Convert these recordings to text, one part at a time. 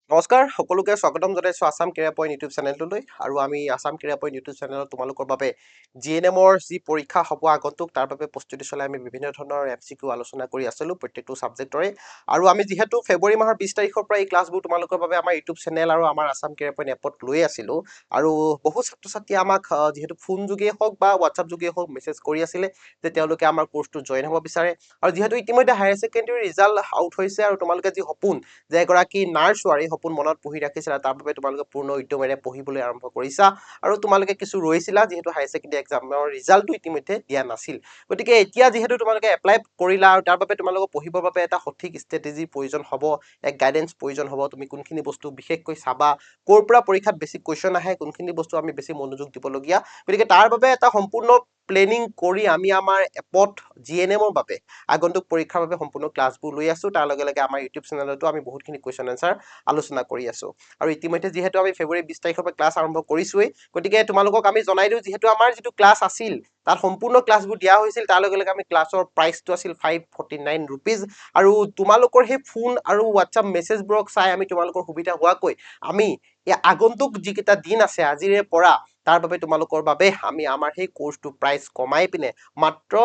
নমস্কাৰ সকলোকে স্বাগতম জনাইছো আসাম কেৰিয়াৰ পইণ্ট ইউটিউব চেনেলটোলৈ আৰু আমি আসাম কেৰিয়াৰ পইণ্ট ইউটিউব চেনেলত তোমালোকৰ বাবে জিএনএমৰ যি পৰীক্ষা হ'ব আগন্তুক তাৰ বাবে প্ৰস্তুতি চলাই আমি বিভিন্ন ধৰণৰ এমচিকিউ আলোচনা কৰি আছিলো প্ৰত্যেকটো সাবজেক্টৰে আৰু আমি যিহেতু ফেব্ৰুৱাৰী মাহৰ 20 তাৰিখৰ পৰা এই ক্লাছবোৰ তোমালোকৰ বাবে আমাৰ ইউটিউব চেনেল আৰু আমাৰ আসাম কেৰিয়াৰ পইণ্ট এপত লৈ আছিলো আৰু বহু ছাত্ৰ ছাত্ৰীয়ে আমাক যিহেতু ফোন যোগে হওক বা হোৱাটছআপ যোগে হওক মেছেজ কৰি আছিলে যে তেওঁলোকে আমাৰ কোৰ্সটো জয়েন হ'ব বিচাৰে আৰু যিহেতু ইতিমধ্যে হায়াৰ ছেকেণ্ডেৰী ৰিজাল্ট আউট হৈছে আৰু তোমালোকে যি সপোন যে এগৰাকী নাৰ্ছ হোৱাৰী সপোন মনত পুহি ৰাখিছিলা তাৰ বাবে তোমালোকে পূৰ্ণ উদ্যমেৰে পঢ়িবলৈ আৰম্ভ কৰিছা আৰু তোমালোকে কিছু ৰৈছিলা যিহেতু হায়াৰ ছেকেণ্ডেৰী এক্সামৰ ৰিজাল্টটো ইতিমধ্যে দিয়া নাছিল গতিকে এতিয়া যিহেতু তোমালোকে এপ্লাই কৰিলা আৰু তাৰ বাবে তোমালোকক পঢ়িবৰ বাবে এটা সঠিক ষ্ট্ৰেটেজিৰ প্ৰয়োজন হ'ব এক গাইডেন্স প্ৰয়োজন হ'ব তুমি কোনখিনি বস্তু বিশেষকৈ চাবা ক'ৰ পৰা পৰীক্ষাত বেছি কুৱেশ্যন আহে কোনখিনি বস্তু আমি বেছি মনোযোগ দিবলগীয়া গতিকে তাৰ বাবে এটা সম্পূৰ্ণ প্লেনিং কৰি আমি আমাৰ এপত জিএনএমৰ বাবে আগন্তুক পৰীক্ষাৰ বাবে সম্পূৰ্ণ ক্লাছবোৰ লৈ আছো তাৰ লগে লগে আমাৰ ইউটিউব চেনেলতো আমি বহুতখিনি কুৱেশ্যন এনসাৰ আলোচনা কৰি আছো আৰু ইতিমধ্যে যিহেতু আমি ফেব্ৰুৱাৰী 20 তাৰিখৰ পৰা ক্লাছ আৰম্ভ কৰিছোৱেই গতিকে তোমালোকক আমি জনাই দিওঁ যিহেতু আমাৰ যিটো ক্লাছ আছিল তাত সম্পূৰ্ণ ক্লাছবোৰ দিয়া হৈছিল তাৰ লগে লগে আমি ক্লাছৰ প্ৰাইচটো আছিল 549 ৰুপিজ আৰু তোমালোকৰ সেই ফোন আৰু হোৱাটছআপ মেছেজবোৰক চাই আমি তোমালোকৰ সুবিধা হোৱাকৈ আমি এই আগন্তুক যিকেইটা দিন আছে আজিৰে পৰা তাৰ বাবে তোমালোকৰ বাবে আমি আমাৰ সেই কোৰ্সটো প্ৰাইচ কমাই পিনে মাত্ৰ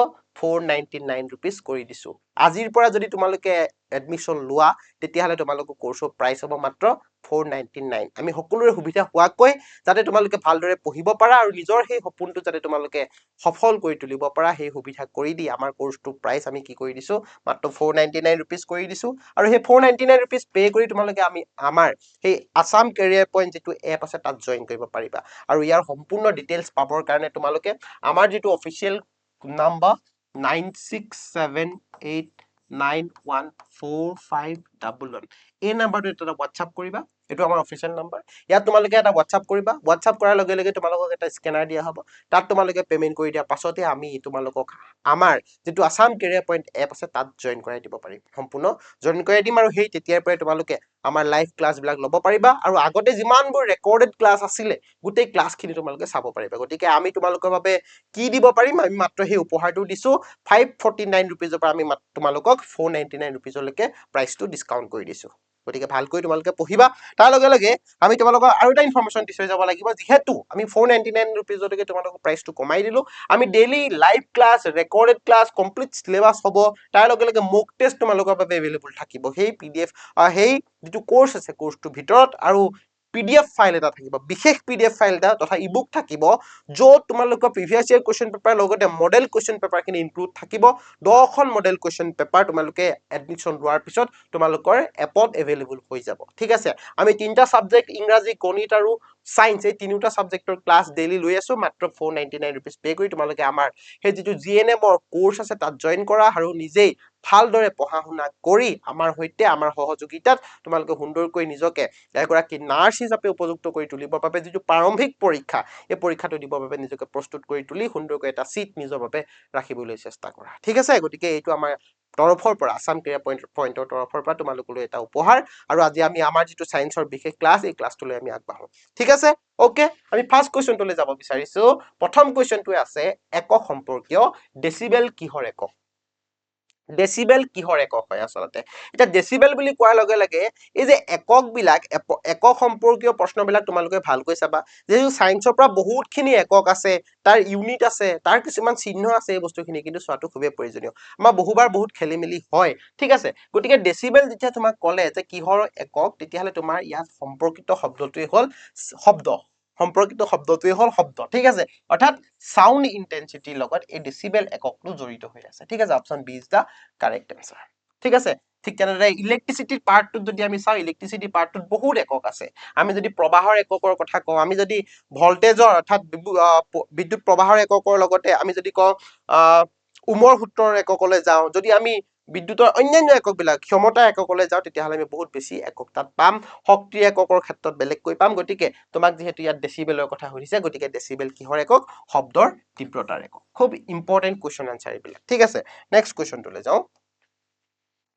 499 ৰুপিজ কৰি দিছো আজিৰ পৰা যদি তোমালোকে এডমিশন লোৱা তেতিয়াহলে তোমালোকৰ কোৰ্সৰ প্ৰাইচ হ'ব মাত্ৰ 499 আমি সকলোৰে সুবিধা হোৱাকৈ যাতে তোমালোকে ভালদৰে পঢ়িব পাৰা আৰু নিজৰ সেই সপোনটো যাতে তোমালোকে সফল কৰি তুলিব পাৰা সেই সুবিধা কৰি দি আমাৰ কোৰ্সটো প্ৰাইচ আমি কি কৰি দিছো মাত্ৰ 499 ৰুপিজ কৰি দিছো আৰু সেই 499 ৰুপিজ পে কৰি তোমালোকে আমি আমাৰ সেই আসাম কেৰিয়াৰ পইণ্ট যিটো এপ আছে তাত জয়েন কৰিব পাৰিবা আৰু ইয়াৰ সম্পূৰ্ণ ডিটেইলছ পাবৰ কাৰণে তোমালোকে আমাৰ যিটো অফিচিয়েল নাম্বাৰ 9678914511 এই নাম্বাৰটো এটা হোৱাটছআপ কৰিবা এইটো আমাৰ অফিচিয়েল নাম্বাৰ ইয়াত তোমালোকে এটা হোৱাটছআপ কৰিবা হোৱাটছআপ কৰাৰ লগে লগে তোমালোকক এটা স্কেনাৰ দিয়া হ'ব তাত তোমালোকে পেমেন্ট কৰি দিয়াৰ পাছতে আমি তোমালোকক আমাৰ যিটো আসাম কেৰিয়াৰ পইণ্ট এপ আছে তাত জয়েন কৰাই দিব পাৰিম সম্পূৰ্ণ জয়েন কৰাই দিম আৰু সেই তেতিয়াৰ পৰাই তোমালোকে আমাৰ লাইভ ক্লাছ বিলাক ল'ব পাৰিবা আৰু আগতে যিমানবোৰ ৰেকৰ্ডেড ক্লাছ আছিলে গোটেই ক্লাছখিনি তোমালোকে চাব পাৰিবা গতিকে আমি তোমালোকৰ বাবে কি দিব পাৰিম আমি মাত্ৰ সেই উপহাৰটো দিছো 549 ৰুপিজৰ পৰা আমি তোমালোকক 499 ৰুপিজলৈকে প্ৰাইচটো ডিসকাউন্ট কৰি দিছো গতিকে ভালকৈ তোমালোকে পঢ়িবা তাৰ লগে লগে আমি তোমালোকক আৰু এটা ইনফৰমেশন দি থৈ যাব লাগিব যিহেতু আমি 499 ৰুপিজলৈকে তোমালোকক প্ৰাইচটো কমাই দিলো আমি daily live class recorded class complete syllabus হ'ব তাৰ লগে লগে মক টেষ্ট তোমালোকৰ বাবে এভেইলেবল থাকিব সেই পিডিএফ সেই যিটো কোৰ্স আছে কোৰ্সটোৰ ভিতৰত আৰু পিডিএফ ফাইল এটা থাকিব বিশেষ পিডিএফ ফাইল এটা তথা ইবুক থাকিব য'ত তোমালোকৰ প্ৰিভিয়াছ ইয়াৰ কোৱেশ্চন পেপাৰ লগতে মডেল কোৱেশ্চন পেপাৰখিনি ইনক্লুড থাকিব 10খন মডেল কোৱেশ্চন পেপাৰ তোমালোকে এডমিশন লোৱাৰ পিছত তোমালোকৰ এপত এভেইলেবল হৈ যাব ঠিক আছে আমি তিনটা সাবজেক্ট ইংৰাজী গণিত আৰু সায়েন্স এই তিনিটা সাবজেক্টৰ ক্লাছ ডেইলি লৈ আছো মাত্ৰ 499 ৰুপিজ পে কৰি তোমালোকে আমাৰ সেই যিটো জিএনএমৰ কোৰ্স আছে তাত জয়েন কৰা আৰু নিজেই ভালদৰে পঢ়া শুনা কৰি আমাৰ সৈতে আমাৰ সহযোগিতাত তোমালোকে সুন্দৰকৈ নিজকে এগৰাকী নাৰ্ছ হিচাপে উপযুক্ত কৰি তুলিবৰ বাবে যিটো প্ৰাৰম্ভিক পৰীক্ষা এই পৰীক্ষাটো দিবৰ বাবে নিজকে প্ৰস্তুত কৰি তুলি সুন্দৰকৈ এটা সিট নিজৰ বাবে ৰাখিবলৈ চেষ্টা কৰা ঠিক আছে গতিকে এইটো আমাৰ তৰফৰ পৰা আসাম কেৰিয়াৰ পইণ্টৰ তৰফৰ পৰা তোমালোকলৈ এটা উপহাৰ আৰু আজি আমি আমাৰ যিটো সায়েন্সৰ বিশেষ ক্লাছ এই ক্লাছটোলৈ আমি আগবাঢ়ো ঠিক আছে ওকে আমি ফাৰ্স্ট কোৱেশ্চনটোলৈ যাব বিচাৰিছো প্ৰথম কোৱেশ্চনটোৱে আছে একক সম্পৰ্কীয় ডেসিবেল কিহৰ একক ডেসিবেল কিহৰ একক হয় আচলতে এটা ডেসিবেল বুলি কোৱাৰ লগে লগে এই যে একক বিলাক একক সম্পৰ্কীয় প্ৰশ্নবিলাক তোমালোকে ভালকৈ চাবা যেহেতু সায়েন্সৰ পৰা বহুতখিনি একক আছে তাৰ ইউনিট আছে তাৰ কিছুমান চিহ্ন আছে এই বস্তুখিনি কিন্তু চোৱাটো খুবেই প্ৰয়োজনীয় আমাৰ বহুবাৰ বহুত খেলিমেলি হয় ঠিক আছে গতিকে ডেসিবেল যেতিয়া তোমাক ক'লে যে কিহৰ একক তেতিয়াহলে তোমাৰ ইয়াত সম্পৰ্কিত শব্দটোৱে হ'ল শব্দ সম্পৰ্কিত শব্দটোৱে হ'ল শব্দ ঠিক আছে অৰ্থাৎ সাউন্ড ইন্টেন্সিটিৰ লগত এই ডেসিবেল এককটো জড়িত হৈ আছে ঠিক আছে option B is the correct answer ঠিক আছে ঠিক তেনেদৰে ইলেক্ট্ৰিচিটিৰ পাৰ্টটোত যদি আমি চাওঁ ইলেক্ট্ৰিচিটি পাৰ্টটোত বহুত একক আছে আমি যদি প্ৰবাহৰ এককৰ কথা কওঁ আমি যদি ভল্টেজৰ অৰ্থাৎ বিদ্যুৎ প্ৰবাহৰ এককৰ লগতে আমি যদি কওঁ উমৰ সূত্ৰৰ এককলৈ যাওঁ যদি আমি বিদ্যুতৰ অন্যান্য একক বিলাক ক্ষমতা এককলৈ যাওঁ তেতিয়াহ'লে আমি বহুত বেছি একক তাত পাম শক্তিৰ এককৰ ক্ষেত্ৰত বেলেগকৈ পাম গতিকে তোমাক যেহেতু ইয়াত ডেসিবেলৰ কথা সুধিছে গতিকে ডেসিবেল কিহৰ একক শব্দৰ তীব্ৰতাৰ একক খুব ইম্পৰ্টেন্ট কোৱেশ্চন আনসাৰ এইবিলাক ঠিক আছে নেক্সট কোৱেশ্চনটোলৈ যাওঁ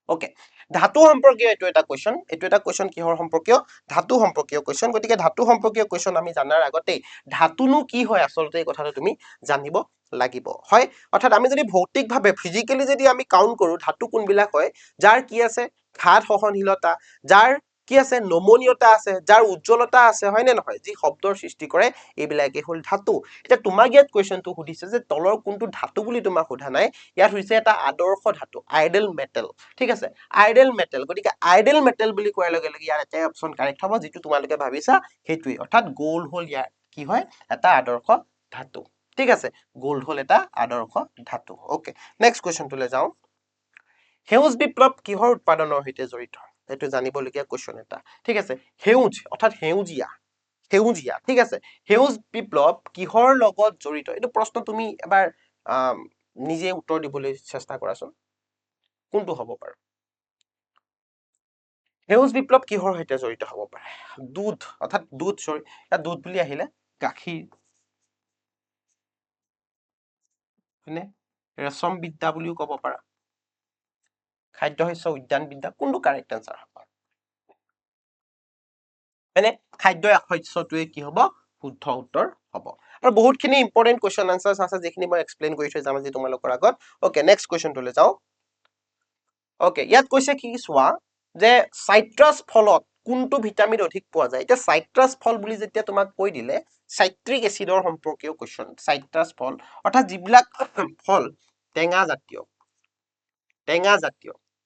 ওকে ধাতু সম্পৰ্কীয় এইটো এটা কোৱেশ্চন কিহৰ সম্পৰ্কীয় ধাতু সম্পৰ্কীয় কোৱেশ্চন গতিকে ধাতু সম্পৰ্কীয় কোৱেশ্চন আমি জানাৰ আগতে ধাতুনো কি হয় আচলতে এই কথাটো তুমি জানিব লাগিব হয় অৰ্থাৎ আমি যদি ভৌতিকভাৱে ফিজিক্যালি যদি আমি কাউন্ট কৰো ধাতু কোনবিলাক হয় যাৰ কি আছে ঘাত সহনশীলতা যাৰ কি আছে নমনীয়তা আছে যাৰ উজ্জ্বলতা আছে হয় নে নহয় যি শব্দৰ সৃষ্টি কৰে এইবিলাকে হল ধাতু এতিয়া তোমাক ইয়াত কোৱেশ্চনটো সুধিছে যে তলৰ কোনটো ধাতু বুলি তোমাক সোধা নাই ইয়াত হৈছে এটা আদৰ্শ ধাতু আইডেল মেটেল ঠিক আছে আইডেল মেটেল গতিকে আইডেল মেটেল বুলি কোৱাৰ লগে লগে ইয়াৰ এটাই অপচন কাৰেক্ট হ'ব যিটো তোমালোকে ভাবিছা সেইটোৱে অৰ্থাৎ গোল্ড হল ইয়াৰ কি হয় এটা আদৰ্শ ধাতু ঠিক আছে গোল্ড হল এটা আদৰ্শ ধাতু ওকে নেক্সট কোৱেশ্চনটোলৈ যাওঁ সেউজ বিপ্লৱ কিহৰ উৎপাদনৰ সৈতে জড়িত এইটো জানিবলগীয়া কোৱেশ্চন এটা ঠিক আছে সেউজ অৰ্থাৎ সেউজীয়া সেউজীয়া ঠিক আছে সেউজ বিপ্লৱ কিহৰ লগত জড়িত এইটো প্ৰশ্ন তুমি এবাৰ নিজে উত্তৰ দিবলৈ চেষ্টা কৰাচোন কোনটো হ'ব পাৰে সেউজ বিপ্লৱ কিহৰ সৈতে জড়িত হ'ব পাৰে দুধ অৰ্থাৎ দুধ সৰি ইয়াত দুধ বুলি আহিলে গাখীৰ হয়নে ৰেচম বিদ্যা বুলিও ক'ব পাৰা খাদ্য শস্য উদ্যান বিদ্যা কোনটো কাৰেক্ট এনসাৰ হ'ব মানে খাদ্য শস্যটোৱে কি হ'ব শুদ্ধ উত্তৰ হ'ব আৰু বহুতখিনি ইম্পৰ্টেন্ট কুৱেশ্যন আনসাৰ্স আছে যিখিনি মই এক্সপ্লেইন কৰি থৈ যাম আজি তোমালোকৰ আগত ওকে নেক্সট কুৱেশ্যনটোলৈ যাওঁ ওকে ইয়াত কৈছে কি চোৱা যে সাইট্ৰাছ ফলত কোনটো ভিটামিন অধিক পোৱা যায় এতিয়া সাইট্ৰাছ ফল বুলি যেতিয়া তোমাক কৈ দিলে সাইট্ৰিক এচিডৰ সম্পৰ্কীয় কুৱেশ্যন সাইট্ৰাছ ফল অৰ্থাৎ যিবিলাক ফল টেঙা জাতীয়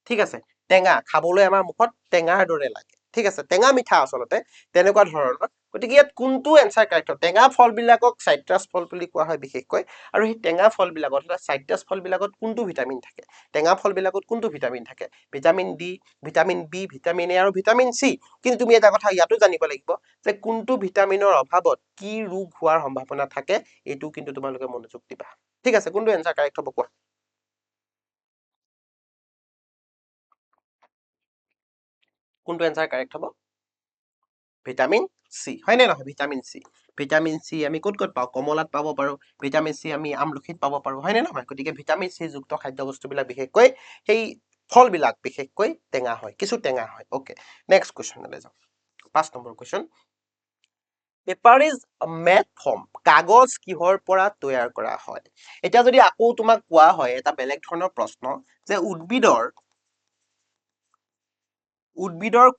ঠিক আছে টেঙা খাবলৈ আমাৰ মুখত টেঙাৰ দৰে লাগে ঠিক আছে টেঙা মিঠা আচলতে তেনেকুৱা ধৰণৰ গতিকে ইয়াত কোনটো এনসাৰ কাৰেক্ট টেঙা ফল বিলাকক সাইট্ৰাছ ফল বুলি কোৱা হয় বিশেষকৈ আৰু সেই টেঙা ফল বিলাকত অৰ্থাৎ সাইট্ৰাছ ফল বিলাকত কোনটো ভিটামিন থাকে টেঙা ফল বিলাকত কোনটো ভিটামিন থাকে vitamin D vitamin B vitamin A আৰু ভিটামিন সি কিন্তু তুমি এটা কথা ইয়াতো জানিব লাগিব যে কোনটো ভিটামিনৰ অভাৱত কি ৰোগ হোৱাৰ সম্ভাৱনা থাকে এইটো কিন্তু তোমালোকে মনোযোগ দিবা ঠিক আছে কোনটো এনসাৰ কাৰেক্ট হ'ব কোৱা কোনটো এনসাৰ কাৰেক্ট হ'ব ভিটামিন সি হয় নে নহয় ভিটামিন সি আমি ক'ত পাওঁ কমলাত পাব পাৰো ভিটামিন সি আমি আমলখিত পাব পাৰো হয় নে নহয় গতিকে ভিটামিন সি যুক্ত খাদ্য বস্তুবিলাক বিশেষকৈ সেই ফলবিলাক বিশেষকৈ টেঙা হয় কিছু টেঙা হয় ওকে নেক্সট কুৱেশ্যনলৈ যাওঁ 5 number question paper is made from কাগজ কিহৰ পৰা তৈয়াৰ কৰা হয় এতিয়া যদি আকৌ তোমাক কোৱা হয় এটা বেলেগ ধৰণৰ প্ৰশ্ন যে উদ্ভিদৰ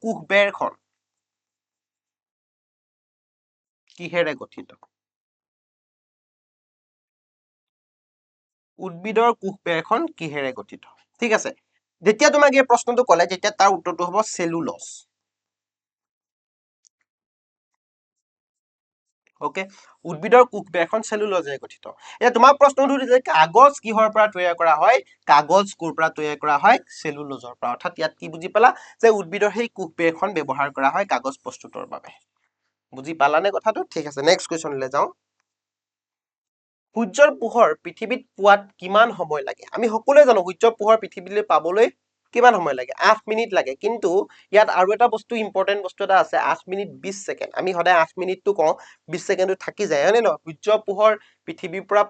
কোষবেৰখন কিহেৰে গঠিত উদ্ভিদৰ কোষবেৰখন কিহেৰে গঠিত ঠিক আছে যেতিয়া তোমাক এই প্ৰশ্নটো ক'লে তেতিয়া তাৰ উত্তৰটো হ'ব চেলুলজ ওকে উদ্ভিদৰ কোষবেৰখন চেলুলজেৰে গঠিত এতিয়া তোমাক প্ৰশ্নটো সুধিছে কাগজ কিহৰ পৰা তৈয়াৰ কৰা হয় কাগজ ক'ৰ পৰা তৈয়াৰ কৰা হয় চেলুলজৰ পৰা অৰ্থাৎ ইয়াত কি বুজি পালা যে উদ্ভিদৰ সেই কোষবেৰখন ব্যৱহাৰ কৰা হয় কাগজ প্ৰস্তুতৰ বাবে বুজি পালানে কথাটো ঠিক আছে নেক্সট কুৱেশ্যনলৈ যাওঁ সূৰ্যৰ পোহৰ পৃথিৱীত পোৱাত কিমান সময় লাগে আমি সকলোৱে জানো সূৰ্যৰ পোহৰ পৃথিৱীলৈ পাবলৈ কিমান সময় লাগে 8 মিনিট লাগে কিন্তু ইয়াত আৰু এটা বস্তু ইম্পৰ্টেন্ট বস্তু এটা আছে 8 মিনিট 20 সেকেন্ড আমি সদায় 8 মিনিটটো কওঁ 20 সেকেন্ডটো থাকি যায় হয়নে নহয় সূৰ্যৰ পোহৰ পৃথিৱীৰ পৰা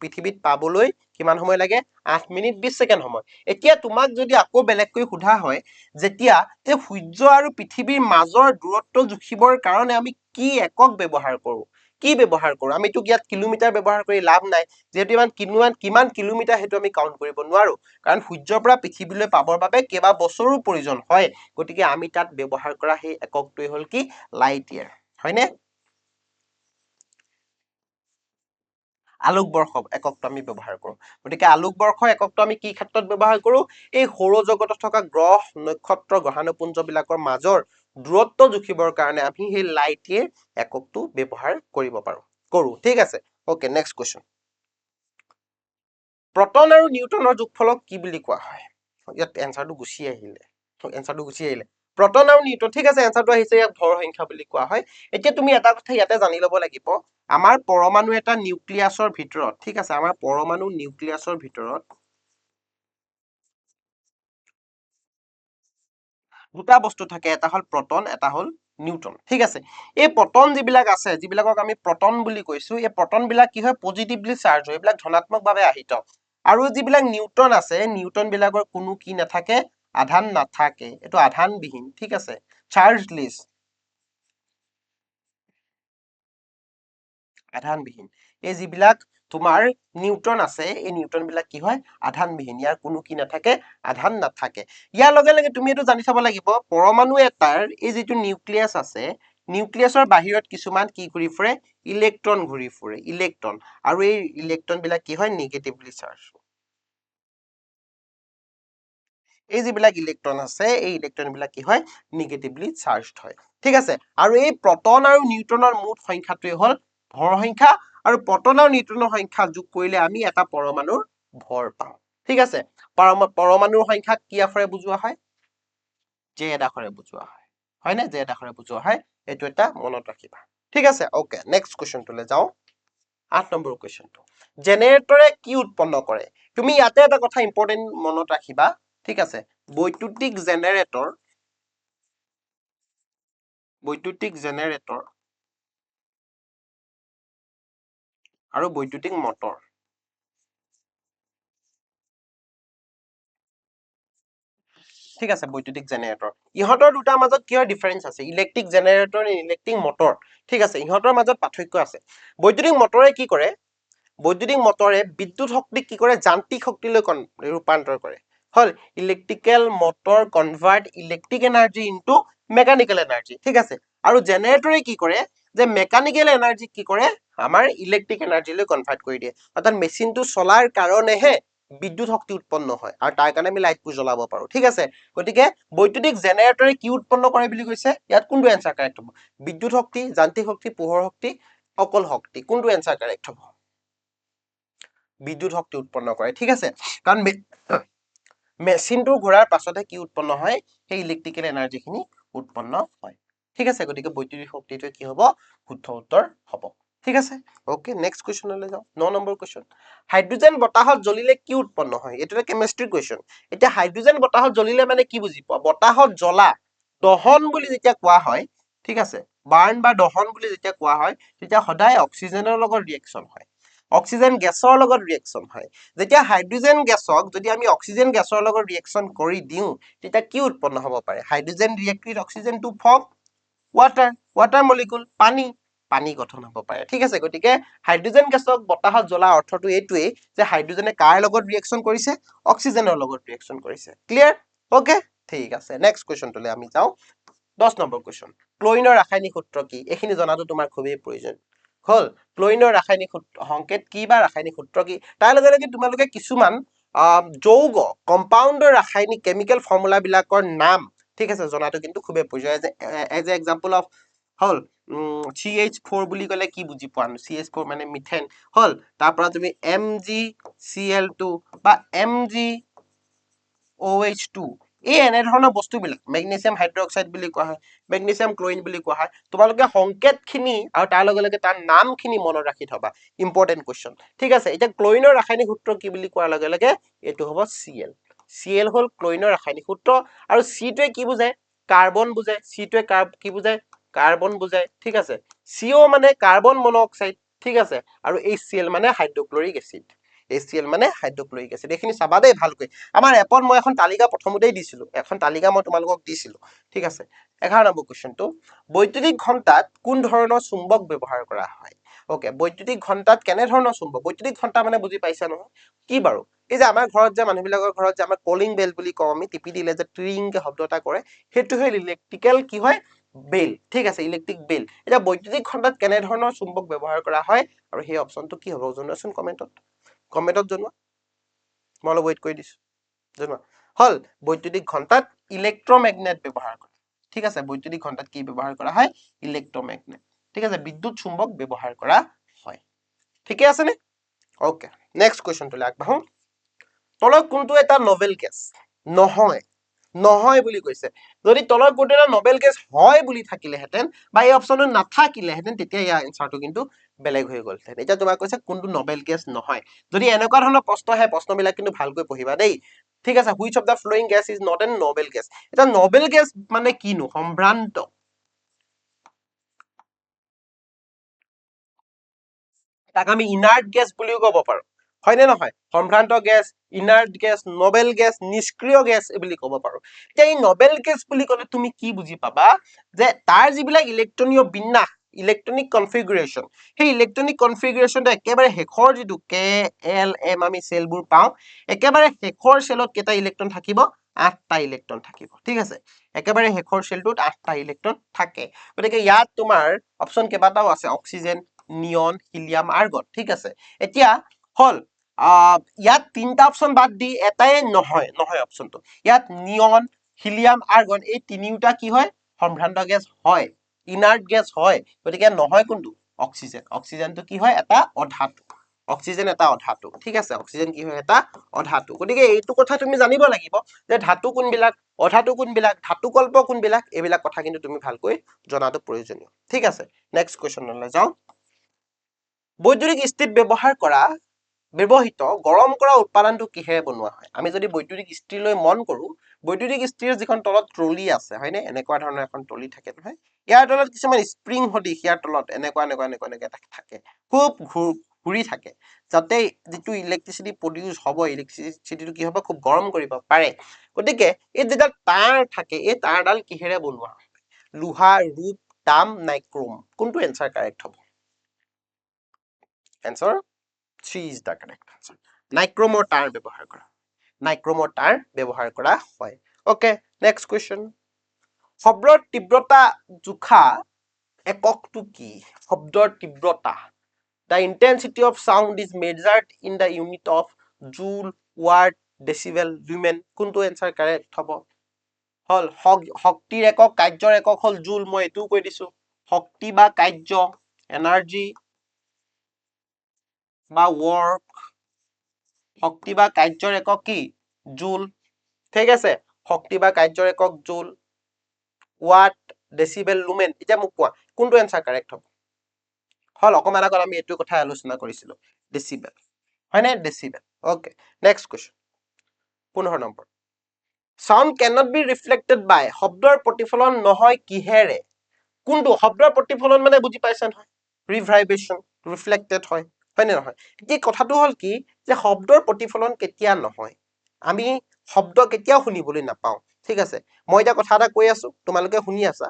পৃথিৱীত পাবলৈ কিমান সময় লাগে 8 মিনিট 20 সেকেন্ড সময় এতিয়া তোমাক যদি আকৌ বেলেগকৈ সোধা হয় যেতিয়া যে সূৰ্য আৰু পৃথিৱীৰ মাজৰ দূৰত্ব জুখিবৰ কাৰণে আমি কি একক ব্যৱহাৰ কৰো আমিতো ইয়াত কিলোমিটাৰ ব্যৱহাৰ কৰি লাভ নাই যেহেতু কিমান কিলোমিটাৰ সেইটো আমি কাউন্ট কৰিব নোৱাৰো কাৰণ সূৰ্যৰ পৰা পৃথিৱীলৈ পাবৰ বাবে কেইবা বছৰো প্ৰয়োজন হয় গতিকে আমি তাত ব্যৱহাৰ কৰা সেই এককটোৱে হল কি লাইট ইয়াৰ হয়নে আলোকবৰ্ষ এককটো আমি ব্যৱহাৰ কৰো গতিকে আলোকবৰ্ষ এককটো আমি কি ক্ষেত্ৰত ব্যৱহাৰ কৰো এই সৌৰজগতত থকা গ্ৰহ নক্ষত্ৰ গ্ৰহাণুপুঞ্জ বিলাকৰ মাজৰ দূৰত্ব জুখিবৰ কাৰণে আমি সেই লাইট ইয়াৰ এককটো ব্যৱহাৰ কৰিব পাৰো ঠিক আছে ওকে নেক্সট কুৱেশ্যন প্ৰটন আৰু নিউটনৰ যোগফলক কি বুলি কোৱা হয় ইয়াত এনসাৰটো গুচি আহিলে প্ৰটন আৰু নিউটন ঠিক আছে এনসাৰটো আহিছে ইয়াত ভৰ সংখ্যা বুলি কোৱা হয় এতিয়া তুমি এটা কথা ইয়াতে জানি ল'ব লাগিব আমাৰ পৰমাণু এটা নিউক্লিয়াছৰ ভিতৰত ঠিক আছে আমাৰ পৰমাণু নিউক্লিয়াছৰ ভিতৰত দুটা বস্তু থাকে এটা হল প্ৰটন এটা হল নিউটন ঠিক আছে এই প্ৰটন যিবিলাক আছে যিবিলাকক আমি প্ৰটন বুলি কৈছো এই প্ৰটন বিলাক কি হয় পজিটিভলি চাৰ্জ হয় এইবিলাক ধনাত্মকভাৱে আহিত আৰু যিবিলাক নিউটন আছে নিউটন বিলাকৰ কোনো কি নাথাকে আধান নাথাকে এইটো আধানবিহীন ঠিক আছে চাৰ্জলেছ আধানবিহীন এই যিবিলাক তোমাৰ নিউট্ৰন আছে, এই নিউট্ৰন বিলাক কি হয় আধানবিহীন, ইয়াৰ কোনো কি নাথাকে আধান নাথাকে। ইয়াৰ লগে লগে তুমি এইটো জানি চাব লাগিব পৰমাণু এটাৰ এই যিটো নিউক্লিয়াছ আছে, নিউক্লিয়াছৰ বাহিৰত কিছুমান কি ঘূৰি ফুৰে ইলেক্ট্ৰন ঘূৰি ফুৰে, ইলেক্ট্ৰন, আৰু এই ইলেক্ট্ৰন বিলাক কি হয় নিগেটিভলি চাৰ্জ। এই যিবিলাক ইলেক্ট্ৰন আছে এই ইলেক্ট্ৰন বিলাক কি হয় নিগেটিভলি চাৰ্জড হয়, ঠিক আছে। আৰু এই প্ৰটন আৰু নিউট্ৰনৰ মুঠ সংখ্যাটোৱে হল ভৰ সংখ্যা, আৰু প্ৰটন আৰু নিউট্ৰনৰ সংখ্যা যোগ কৰিলে আমি এটা পৰমাণুৰ ভৰ পাওঁ, ঠিক আছে। পৰমাণুৰ সংখ্যাক কি আখৰে বুজোৱা হয় জেড আখৰে বুজোৱা হয়, হয়নে জেড আখৰে বুজোৱা হয়, এইটো এটা মনত ৰাখিবা, ঠিক আছে। ওকে নেক্সট কুৱেশ্যনটোলৈ যাওঁ। 8 নম্বৰ কুৱেশ্যনটো, জেনেৰেটৰে কি উৎপন্ন কৰে? তুমি ইয়াতে এটা কথা ইম্পৰ্টেণ্ট মনত ৰাখিবা, ঠিক আছে। বৈদ্যুতিক জেনেৰেটৰ আৰু বৈদ্যুতিক মটৰ, ঠিক আছে। বৈদ্যুতিক জেনেৰেটৰ, ইহঁতৰ দুটাৰ মাজত কিহৰ ডিফাৰেন্স আছে? ইলেক্ট্ৰিক জেনেৰেটৰ, ইলেক্ট্ৰিক মটৰ, ঠিক আছে, ইহঁতৰ মাজত পাৰ্থক্য আছে। বৈদ্যুতিক মটৰে কি কৰে? বৈদ্যুতিক মটৰে বিদ্যুৎ শক্তিক কি কৰে যান্ত্ৰিক শক্তিলৈ ৰূপান্তৰ কৰে, হল electrical motor convert electric energy into mechanical energy, ঠিক আছে। আৰু জেনেৰেটৰে কি কৰে যে মেকানিকেল এনাৰ্জি কি কৰে আমাৰ ইলেক্ট্ৰিক এনাৰ্জিলৈ কনভাৰ্ট কৰি দিয়ে, অৰ্থাৎ মেচিনটো চলাৰ কাৰণেহে বিদ্যুৎ শক্তি উৎপন্ন হয়, আৰু তাৰ কাৰণে আমি লাইটটো জ্বলাব পাৰো, ঠিক আছে। গতিকে বৈদ্যুতিক জেনেৰেটৰে কি উৎপন্ন কৰে বুলি কৈছে, ইয়াত কোনটো এনসাৰ কাৰেক্ট হ'ব? বিদ্যুৎ শক্তি, যান্ত্ৰিক শক্তি, পোহৰ শক্তি, অকল শক্তি, কোনটো এনসাৰ কাৰেক্ট হ'ব? বিদ্যুৎ শক্তি উৎপন্ন কৰে, ঠিক আছে। কাৰণ মেচিনটো ঘূৰাৰ পাছতহে কি উৎপন্ন হয় সেই ইলেক্ট্ৰিকেল এনাৰ্জি খিনি উৎপন্ন হয়, ঠিক আছে। গতিকে বৈদ্যুতিক শক্তিটোৱে কি হ'ব শুদ্ধ উত্তৰ হ'ব, ঠিক আছে। ওকে নেক্সট কুৱেশ্যনলৈ যাওঁ। 9 নম্বৰ কুৱেশ্যন, হাইড্ৰোজেন বতাহত জ্বলিলে কি উৎপন্ন হয়? এইটো এটা কেমিষ্ট্ৰি কুৱেশ্যন। এতিয়া হাইড্ৰোজেন বতাহত জ্বলিলে মানে কি বুজি পোৱা? বতাহত জ্বলা, দহন বুলি যেতিয়া কোৱা হয়, ঠিক আছে, বাৰ্ণ বা দহন বুলি যেতিয়া কোৱা হয় তেতিয়া সদায় অক্সিজেনৰ লগত ৰিয়েকশ্যন হয়, অক্সিজেন গেছৰ লগত ৰিয়েকশ্যন হয়। যেতিয়া হাইড্ৰোজেন গেছক যদি আমি অক্সিজেন গেছৰ লগত ৰিয়েকশ্যন কৰি দিওঁ তেতিয়া কি উৎপন্ন হ'ব পাৰে? Hydrogen react with oxygen to form water, water molecule, পানী গঠন হ'ব পাৰে, ঠিক আছে। গতিকে হাইড্ৰোজেন গেছক বতাহত জ্বলা অৰ্থটো এইটোৱেই যে হাইড্ৰোজেনে কাৰ লগত ৰিয়েকশ্যন কৰিছে? অক্সিজেনৰ লগত ৰিয়েকশ্যন কৰিছে, ক্লিয়াৰ? ওকে ঠিক আছে। নেক্সট কুৱেশ্যনটোলৈ আমি যাওঁ। 10 নম্বৰ কুৱেশ্যন, ক্লৰিনৰ ৰাসায়নিক সূত্ৰ কি? এইখিনি জনাটো তোমাৰ খুবেই প্ৰয়োজন, হল ক্লৰিনৰ ৰাসায়নিক সংকেত কি বা ৰাসায়নিক সূত্ৰ কি? তাৰ লগে লগে তোমালোকে কিছুমান যৌগ কম্পাউণ্ডৰ ৰাসায়নিক কেমিকেল ফৰ্মুলা বিলাকৰ নাম, ঠিক আছে, জনাটো কিন্তু খুবেই প্ৰয়োজন। এজ এ এক্সাম্পল অফ হল CH4 বুলি ক'লে কি বুজি পোৱা? CH4 মানে মিথেন, হল তাৰ পৰা তুমি MgCl2 বা MgOH2 এই এনেধৰণৰ বস্তুবিলাক, মেগনেছিয়াম হাইড্ৰক্সাইড বুলি কোৱা হয়, মেগনেছিয়াম ক্লৰিন বুলি কোৱা হয়। তোমালোকে সংকেত খিনি আৰু তাৰ লগে লগে তাৰ নাম খিনি মনত ৰাখি থবা, ইম্পৰ্টেণ্ট কুৱেশ্যন, ঠিক আছে। এতিয়া ক্লৰিনৰ ৰাসায়নিক সূত্ৰ কি বুলি কোৱাৰ লগে লগে এইটো হ'ব Cl। Cl হ'ল ক্লৰিনৰ ৰাসায়নিক সূত্ৰ, আৰু চিটোৱে কি বুজায়? কাৰ্বন বুজায়, চিটোৱে কি বুজায়? কাৰ্বন বুজায়, ঠিক আছে। CO মানে কাৰ্বন মনোক্সাইড, ঠিক আছে, আৰু HCl মানে হাইড্ৰক্লৰিক এচিড, HCl মানে হাইড্ৰক্লৰিক এচিড। এইখিনি চাবা দেই ভালকৈ। আমাৰ এপত মই এখন তালিকা প্ৰথমতেই দিছিলো, এখন তালিকা মই তোমালোকক দিছিলো, ঠিক আছে। 11 নম্বৰ কুৱেশ্যনটো, বৈদ্যুতিক ঘণ্টাত কোন ধৰণৰ চুম্বক ব্যৱহাৰ কৰা হয়? ওকে, বৈদ্যুতিক ঘণ্টাত কেনে ধৰণৰ চুম্বক? বৈদ্যুতিক ঘণ্টা মানে বুজি পাইছা নহয় কি বাৰু? এই যে আমাৰ ঘৰত যে মানুহবিলাকৰ ঘৰত যে আমাৰ কলিং বেল বুলি কওঁ আমি, টিপি দিলে যে ট্ৰিংকে শব্দ এটা কৰে, সেইটো হ'ল ইলেক্ট্ৰিকেল কি হয় বেল, ঠিক আছে, ইলেক্ট্ৰিক বেল। এতিয়া বৈদ্যুতিক ঘণ্টাত কেনে ধৰণৰ চুম্বক ব্যৱহাৰ কৰা হয় আৰু সেই অপচনটো কি হ'ব জনোৱাচোন কমেন্টত জনোৱা, মই অলপ ৱেইট কৰি দিছো, জনোৱা। হল বৈদ্যুতিক ঘণ্টাত ইলেক্ট্ৰমেগনেট ব্যৱহাৰ কৰা, ঠিক আছে। বৈদ্যুতিক ঘণ্টাত কি ব্যৱহাৰ কৰা হয়? ইলেক্ট্ৰমেগনেট, ঠিক আছে, বিদ্যুৎ চুম্বক ব্যৱহাৰ কৰা হয়, ঠিকে আছে নে? ওকে নেক্সট কুৱেশ্যনটোলৈ আগবাঢ়ো। তলত কোনটো এটা নবেল গেছ নহয়? নহয় বুলি কৈছে। যদি তলত কোনটো এটা নবেল গেছ হয় বুলি থাকিলেহেঁতেন বা এই অপচনটো নাথাকিলেহেঁতেন তেতিয়া ইয়াৰ এনচাৰটো কিন্তু বেলেগ হৈ গ'লহেঁতেন। এতিয়া তোমাক কৈছে কোনটো নবেল গেছ নহয়। যদি এনেকুৱা ধৰণৰ প্ৰশ্ন আহে প্ৰশ্নবিলাক কিন্তু ভালকৈ পঢ়িবা দেই, ঠিক আছে। Which of the following gas is not an noble gas? এটা নবেল গেছ মানে কিনো? সম্ভ্ৰান্ত, তাক আমি ইনাৰ্ট গেছ বুলিও ক'ব পাৰো, হয়নে নহয়? সম্ভ্ৰান্ত gas, inert gas, novel gas, নিষ্ক্ৰিয় গেছ বুলি ক'ব পাৰো। এতিয়া এই নবেল গেছ বুলি ক'লে তুমি কি বুজি পাবা? যে তাৰ যিবিলাক ইলেক্ট্ৰনীয় বিন্যাস ইলেক্ট্ৰনিক কনফিগুৰেশ্যন, সেই ইলেক্ট্ৰনিক কনফিগুৰেশ্যনটো একেবাৰে শেষৰ যিটো KLM আমি চেলবোৰ পাওঁ, একেবাৰে শেষৰ চেলত কেইটা ইলেক্ট্ৰন থাকিব? 8টা ইলেক্ট্ৰন থাকিব। ঠিক আছে, একেবাৰে শেষৰ চেলটোত 8টা ইলেক্ট্ৰন থাকে। গতিকে ইয়াত তোমাৰ অপশ্যন কেইবাটাও আছে, অক্সিজেন, নিয়ন, হিলিয়াম, আৰ্গন। ঠিক আছে, এতিয়া হল ইয়াত 3টা অপশ্যন বাদ দি এটাই নহয় অপশ্যনটো। ইয়াত নিয়ন, হিলিয়াম, আৰ্গন এই তিনিওটা কি হয়? সম্ভ্ৰান্ত গেছ হয়, ইনাৰ্ট গেছ হয়। গতিকে নহয় কোনটো? অক্সিজেন। অক্সিজেনটো কি হয়? এটা অধাতু। অক্সিজেন এটা অধাতু। ঠিক আছে, অক্সিজেন কি হয়? এটা অধাতু। গতিকে এইটো কথা তুমি জানিব লাগিব যে ধাতু কোনবিলাক, অধাতু কোনবিলাক, ধাতুকল্প কোনবিলাক, এইবিলাক কথা কিন্তু তুমি ভালকৈ জনাটো প্ৰয়োজনীয়। ঠিক আছে, নেক্সট কুৱেশ্যনলৈ যাওঁ। বৈদ্যুতিক ইস্ত্ৰিত ব্যৱহৃত গৰম কৰা উৎপাদানটো কিহেৰে বনোৱা হয়? আমি যদি বৈদ্যুতিক ইস্ত্ৰিলৈ মন কৰো, বৈদ্যুতিক ইস্ত্ৰিৰ যিখন তলত ট্ৰলি আছে, হয়নে? এনেকুৱা ধৰণৰ এখন ট্ৰলি থাকে নহয়, ইয়াৰ তলত কিছুমান স্প্ৰিং সদৃশ ইয়াৰ তলত এনেকুৱা থাকে, খুব ঘূৰি থাকে, যাতে যিটো ইলেক্ট্ৰিচিটি প্ৰডিউচ হ'ব, ইলেক্ট্ৰিচিটিটো কি হ'ব? খুব গৰম কৰিব পাৰে। গতিকে এই যিডাল তাঁৰ থাকে, এই তাঁৰডাল কিহেৰে বনোৱা হয়? লোহা, ৰূপ, তাম, নাইক্ৰম। কোনটো এনচাৰ কাৰেক্ট হ'ব? Answer 3 is the correct answer. নাইক্ৰমৰ তাঁৰ ব্যৱহাৰ কৰা, নাইক্ৰমৰ তাঁৰ ব্যৱহাৰ কৰা হয়। Okay, next question. শব্দৰ তীব্ৰতা জোখা এককটো কি? শব্দৰ তীব্ৰতা, the intensity of sound is measured in the unit of joule, watt, decibel, lumen. কোনটো এনচাৰ কাৰেক্ট হ'ব? হল শক্তিৰ একক, কাৰ্যৰ একক হল জুল। মই এইটোও কৈ দিছো, শক্তি বা কাৰ্য, এনাৰ্জি বা ৱৰ্ক, শক্তি বা কাৰ্যৰ একক কি? জুল। ঠিক আছে, শক্তি বা কাৰ্যৰ একক জুল, ৱাট, ডেচিবেল, লুমেন। এতিয়া মোক কোৱা কোনটো এনচাৰ কাৰেক্ট হ'ব? হল অকমান আগত আমি এইটো কথা আলোচনা কৰিছিলো, ডেচিবেল, হয়নে? Decibel. Okay, next question, 15 number. Sound cannot be reflected by, শব্দৰ প্ৰতিফলন নহয় কিহেৰে? কোনটো? শব্দৰ প্ৰতিফলন মানে বুজি পাইছা নহয়, ৰিভাইব্ৰেশ্যন, ৰিফ্লেক্টেড হয়, হয় নে নহয়? এতিয়া কথাটো হ'ল কি, যে শব্দৰ প্ৰতিফলন কেতিয়া নহয়, আমি শব্দ কেতিয়াও শুনিবলৈ নাপাওঁ। ঠিক আছে, মই এতিয়া কথা এটা কৈ আছো, তোমালোকে শুনি আছা।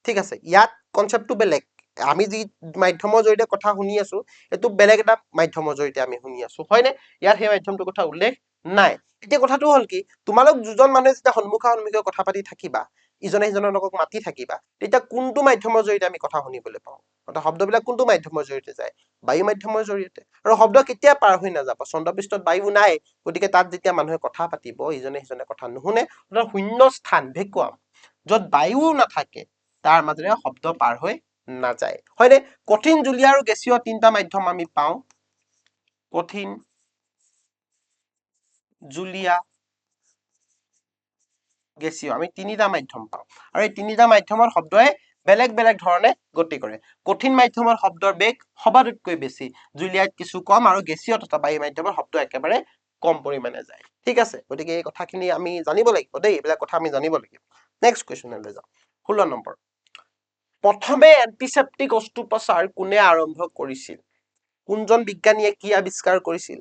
ঠিক আছে, ইয়াত কনচেপ্টটো বেলেগ। আমি যি মাধ্যমৰ জৰিয়তে কথা শুনি আছো, এইটো বেলেগ এটা মাধ্যমৰ জৰিয়তে আমি শুনি আছো, হয়নে? ইয়াত সেই মাধ্যমটোৰ কথা উল্লেখ নাই। এতিয়া কথাটো হ'ল কি, তোমালোক দুজন মানুহে যেতিয়া সন্মুখা সন্মুখী কথা পাতি থাকিবা, ইজনে সিজনৰ লগত মাতি থাকিবা, তেতিয়া কোনটো মাধ্যমৰ জৰিয়তে আমি কথা শুনিবলৈ পাওঁ? অৰ্থাৎ শব্দবিলাক কোনটো মাধ্যমৰ জৰিয়তে যায়? বায়ু মাধ্যমৰ জৰিয়তে। আৰু শব্দ কেতিয়া পাৰ হৈ নাযাব? চন্দ্ৰপৃষ্ঠত বায়ু নাই, গতিকে তাত যেতিয়া মানুহে কথা পাতিব, ইজনে সিজনে কথা নুশুনে, অৰ্থাৎ শূন্য স্থান, ভেকুৱাম, য'ত বায়ু নাথাকে, তাৰ মাজেৰে শব্দ পাৰ হৈ নাযায়, হয়নে? কঠিন, জুলীয়া আৰু গেছীয় 3টা মাধ্যম আমি পাওঁ, কঠিন, জুলীয়া, গেছীয়, আমি 3টা মাধ্যম পাওঁ। আৰু এই 3টা মাধ্যমৰ শব্দই বেলেগ বেলেগ ধৰণে গতি কৰে। কঠিন মাধ্যমৰ শব্দৰ বেগ সবাতোতকৈ বেছি, জুলীয়াত কিছু কম, আৰু গেছীয় তথা বায়ু মাধ্যমৰ শব্দ একেবাৰে কম পৰিমাণে যায়। ঠিক আছে, গতিকে এই কথাখিনি আমি জানিব লাগিব দেই, এইবিলাক কথা আমি জানিব লাগিব। নেক্সট কুৱেশ্যনলৈ যাওঁ, 16 নম্বৰ। প্ৰথমে এন্টিছেপ্টিক অস্ত্ৰোপচাৰ কোনে আৰম্ভ কৰিছিল? কোনজন বিজ্ঞানীয়ে কি আৱিষ্কাৰ কৰিছিল?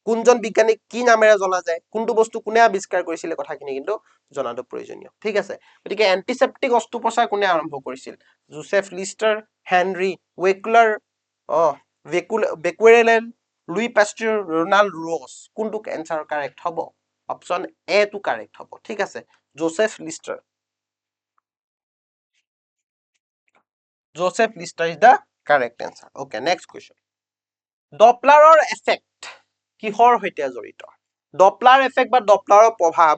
কোনজন বিজ্ঞানীক কি নামেৰে জনা যায়? কোনটো বস্তু কোনে আৱিষ্কাৰ কৰিছিলে? কথাখিনি কিন্তু জনাটো প্ৰয়োজনীয়। ঠিক আছে, গতিকে এন্টিছেপ্টিক অস্ত্ৰোপচাৰ কোনে আৰম্ভ কৰিছিল? জোচেফ লিষ্টাৰ, হেনৰি ৱেকলাৰ, Becquerel, Louis Pasteur, Ronald Ross. কোনটো এনচাৰ কাৰেক্ট হ'ব? অপশ্যন এ টো কাৰেক্ট হ'ব। ঠিক আছে, Joseph Lister. Joseph Lister is the correct answer. Okay, next question. ডপলাৰৰ এফেক্ট কিহৰ সৈতে জড়িত? ডপলাৰ এফেক্ট বা ডপলাৰৰ প্ৰভাৱ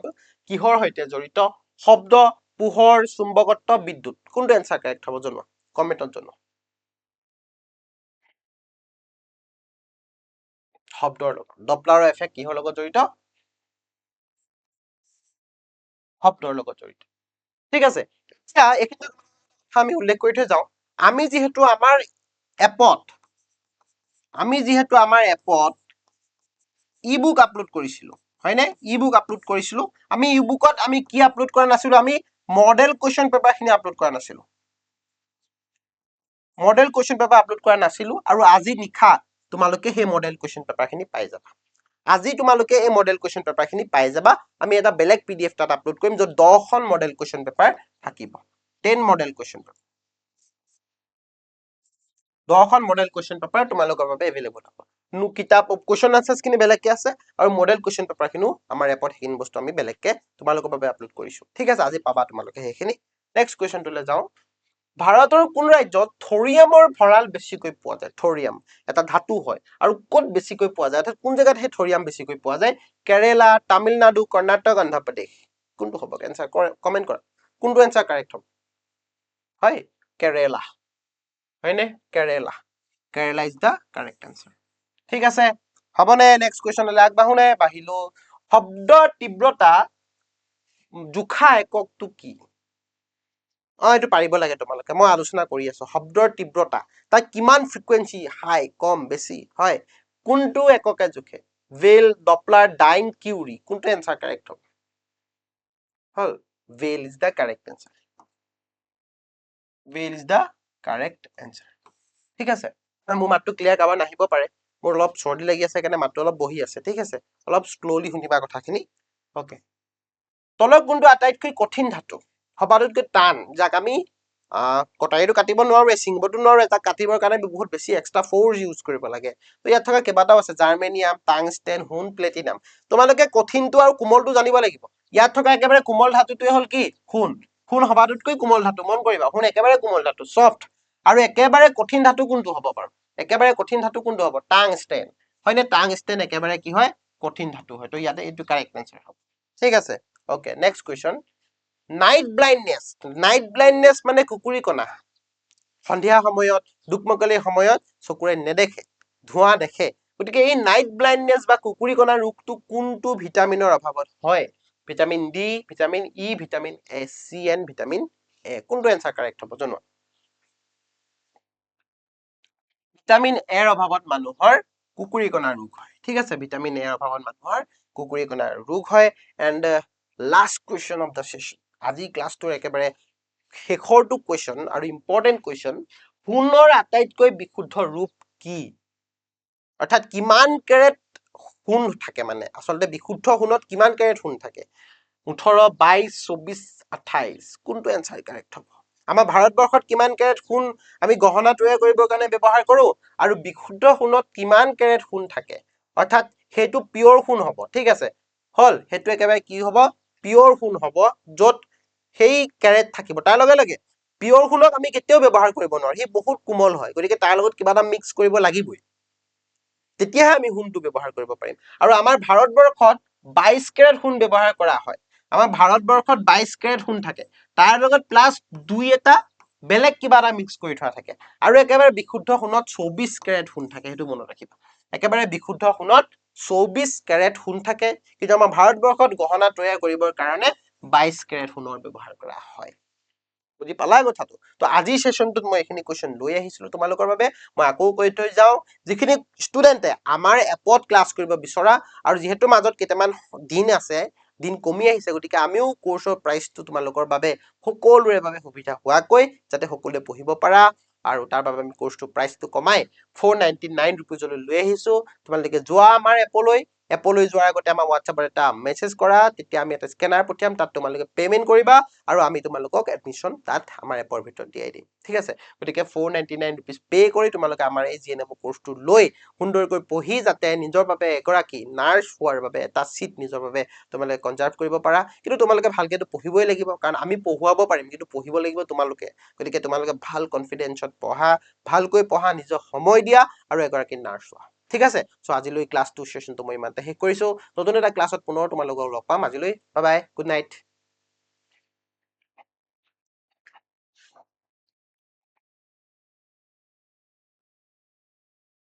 কিহৰ সৈতে জড়িত? শব্দ, পোহৰ, চুম্বকত্ব, বিদ্যুৎ। কোনটো এনচাৰ কাৰেক্ট হ'ব জনোৱা, কমেণ্টত জনোৱা। শব্দৰ লগত, ডপলাৰৰ এফেক্ট কিহৰ লগত জড়িত? শব্দৰ লগত জড়িত। ঠিক আছে, এতিয়া এইখিনি আমি উল্লেখ কৰি থৈ যাওঁ। আমি যিহেতু আমাৰ এপত ই বুক আপলোড কৰিছিলো, হয়নে? ই বুক আপলোড কৰিছিলো। আমি ই বুকত আমি কি আপলোড কৰা নাছিলো? আমি মডেল কুৱেশ্যন পেপাৰ খিনি আপলোড কৰা নাছিলো। মডেল কুৱেশ্যন পেপাৰ আপলোড কৰা নাছিলো, আৰু আজি নিশা তোমালোকে সেই মডেল কুৱেশ্যন পেপাৰ খিনি পাই যাবা। আজি তোমালোকে এই মডেল কুৱেশ্যন পেপাৰ খিনি পাই যাবা। আমি এটা বেলেগ PDF তাত আপলোড কৰিম, য'ত 10খন মডেল কুৱেশ্যন পেপাৰ থাকিব, 10 মডেল কুৱেশ্যন পেপাৰ। 10খন মডেল কুৱেশ্যন পেপাৰ তোমালোকৰ বাবে এভেইলেবল হ'ব কিতাপ কুৱেশ্যন আনচাৰ্ছ খিনি বেলেগকে আছে আৰু মডেল কুৱেশ্যন পেপাৰ খিনিও আমাৰ এপত সেইখিনি বস্তু আমি বেলেগকে তোমালোকৰ বাবে আপলোড কৰিছো ঠিক আছে আজি পাবা তোমালোকে সেইখিনি নেক্সট কুৱেশ্যনটোলৈ যাওঁ ভাৰতৰ কোন ৰাজ্যত থৰিয়ামৰ ভঁৰাল বেছিকৈ পোৱা যায় থৰিয়াম এটা ধাতু হয় আৰু ক'ত বেছিকৈ পোৱা যায় অৰ্থাৎ কোন জেগাত সেই থৰিয়াম বেছিকৈ পোৱা যায় কেৰেলা তামিলনাডু কৰ্ণাটক অন্ধ্ৰপ্ৰদেশ কোনটো হ'ব এনসাৰ কমেন্ট কৰা কোনটো এনসাৰ কাৰেক্ট হ'ব হয় কেৰেলা হয়নে কেৰেলা কেৰেলা ইজ দা কাৰেক্ট এনসাৰ ঠিক আছে হ'বনে নেক্সট কুৱেশ্যনলৈ আগবাঢ়োনে বাঢ়িলো শব্দৰ তীব্ৰতা জোখা এককটো কি এইটো পাৰিব লাগে তোমালোকে মই আলোচনা কৰি আছো শব্দৰ তীব্ৰতা তাৰ কিমান ফ্ৰিকুৱেন্সি হাই কম বেছি হয় কোনটো এককে জোখে ভেল ডপলাৰ ডাইন কিউৰি কোনটো এনসাৰ কাৰেক্ট হ'ব হল bel is the correct answer bel is the correct answer ঠিক আছে মোৰ মাতটো ক্লিয়াৰ কাৰোবাৰ নাহিব পাৰে মোৰ অলপ চৰ্দি লাগি আছে কাৰণে মাতটো অলপ বহি আছে ঠিক আছে অলপ শ্ল'লি শুনিবা কথাখিনি ওকে তলৰ কোনটো আটাইতকৈ কঠিন ধাতু সবাতোতকৈ টান যাক আমি কটাৰীটো কাটিব নোৱাৰোৱে ছিঙিবতো নোৱাৰোৱে তাক কাটিবৰ কাৰণে বহুত বেছি এক্সট্ৰা ফ'ৰ্চ ইউজ কৰিব লাগে তো ইয়াত থকা কেইবাটাও আছে জাৰ্মেনিয়াম টাংষ্টেন সোণ প্লেটিনাম তোমালোকে কঠিনটো আৰু কোমলটো জানিব লাগিব ইয়াত থকা একেবাৰে কোমল ধাতুটোৱে হ'ল কি সোণ সোণ সবাতোতকৈ কোমল ধাতু মন কৰিবা সোণ একেবাৰে কোমল ধাতু ছফ্ট আৰু একেবাৰে কঠিন ধাতু কোনটো হ'ব বাৰু একেবাৰে কঠিন ধাতু কোনটো হ'ব টাংষ্টেন হয়নে টাংষ্টেন একেবাৰে কি হয় কঠিন ধাতু হয় তো ইয়াতে এইটো কাৰেক্ট এনসাৰ হ'ব ঠিক আছে okay next question night blindness মানে কুকুৰী কণা সন্ধিয়া সময়ত দুকমকলিৰ সময়ত চকুৰে নেদেখে ধোঁৱা দেখে গতিকে এই নাইট ব্লাইণ্ডনেছ বা কুকুৰী কণা ৰোগটো কোনটো ভিটামিনৰ অভাৱত হয় vitamin D vitamin E vitamin A C N vitamin A কোনটো এনসাৰ কাৰেক্ট হ'ব জনোৱা ভিটামিন এৰ অভাৱত মানুহৰ কুকুৰী কণা ৰোগ হয় ঠিক আছে ভিটামিন এৰ অভাৱত মানুহৰ কুকুৰী কণা ৰোগ হয় and last question of the session আজি ক্লাছটোৰ একেবাৰে শেষৰটো কুৱেশ্যন আৰু ইম্পৰ্টেণ্ট কুৱেশ্যন সোণৰ আটাইতকৈ বিশুদ্ধ ৰূপ কি অৰ্থাৎ কিমান কেৰেট সোণ থাকে মানে আচলতে বিশুদ্ধ সোণত কিমান কেৰেট সোণ থাকে 18 22 24 28 কোনটো এনসাৰ কাৰেক্ট হ'ব আমাৰ ভাৰতবৰ্ষত কিমান কেৰেট সোণ আমি গহনা তৈয়াৰ কৰিবৰ কাৰণে ব্যৱহাৰ কৰো আৰু বিশুদ্ধ সোণত কিমান কেৰেট সোণ থাকে অৰ্থাৎ সেইটো পিয়ৰ সোণ হ'ব ঠিক আছে হল সেইটো একেবাৰে কি হ'ব পিয়ৰ সোণ হ'ব য'ত সেই কেৰেট থাকিব তাৰ লগে লগে পিয়ৰ সোণক আমি কেতিয়াও ব্যৱহাৰ কৰিব নোৱাৰো সি বহুত কোমল হয় গতিকে তাৰ লগত কিবা এটা মিক্স কৰিব লাগিবই তেতিয়াহে আমি সোণটো ব্যৱহাৰ কৰিব পাৰিম আৰু আমাৰ ভাৰতবৰ্ষত 22 কেৰেট সোণ ব্যৱহাৰ কৰা হয় আমাৰ ভাৰতবৰ্ষত 22 কেৰেট সোণ থাকে তাৰ লগত প্লাস দুই এটা বেলেগ কিবা এটা মিক্স কৰি থোৱা থাকে আৰু একেবাৰে বিশুদ্ধ সোণত 24 কেৰেট সোণ থাকে সেইটো মনত ৰাখিবা একেবাৰে বিশুদ্ধ সোণত 24 কেৰেট সোণ থাকে কিন্তু আমাৰ ভাৰতবৰ্ষত গহনা তৈয়াৰ কৰিবৰ কাৰণে 22 কেৰেট সোণৰ ব্যৱহাৰ কৰা হয় বুজি পালা কথাটো তো আজিৰ সেশনটোত মই এইখিনি কুৱেশ্যন লৈ আহিছিলো তোমালোকৰ বাবে মই আকৌ কৈ থৈ যাওঁ যিখিনি ষ্টুডেণ্টে আমাৰ এপত ক্লাছ কৰিব বিচৰা আৰু যিহেতু মাজত কেইটামান দিন আছে দিন কমি আহিছে গতিকে আমিও কোৰ্সৰ প্ৰাইচটো তোমালোকৰ বাবে সকলোৰে বাবে সুবিধা হোৱাকৈ যাতে সকলোৱে পঢ়িব পাৰা আৰু তাৰ বাবে আমি কোৰ্সটো প্ৰাইচটো কমাই 499 ৰুপিজলৈ লৈ আহিছো তোমালোকে যোৱা আমাৰ এপলৈ যোৱাৰ আগতে আমাৰ হোৱাটছএপত এটা মেছেজ কৰা তেতিয়া আমি এটা স্কেনাৰ পঠিয়াম তাত তোমালোকে পেমেন্ট কৰিবা আৰু আমি তোমালোকক এডমিশন তাত আমাৰ এপৰ ভিতৰত দিয়াই দিম ঠিক আছে গতিকে 499 ৰুপিজ পে কৰি তোমালোকে আমাৰ এই জিএনএম কোৰ্সটো লৈ সুন্দৰকৈ পঢ়ি যাতে নিজৰ বাবে এগৰাকী নাৰ্ছ হোৱাৰ বাবে এটা সিট নিজৰ বাবে তোমালোকে কনজাৰ্ভ কৰিব পাৰা কিন্তু তোমালোকে ভালকৈ পঢ়িবই লাগিব কাৰণ আমি পঢ়ুৱাব পাৰিম কিন্তু পঢ়িব লাগিব তোমালোকে গতিকে তোমালোকে ভাল কনফিডেন্সত পঢ়া ভালকৈ পঢ়া নিজৰ সময় দিয়া আৰু এগৰাকী নাৰ্ছ হোৱা ঠিক আছে সো আজিলৈ ক্লাছ 2 সেশনটো মই ইমানতে শেষ কৰিছো নতুন এটা ক্লাছত পুনৰ তোমালোকক লগ পাম আজিলৈ বাই বাই গুড নাইট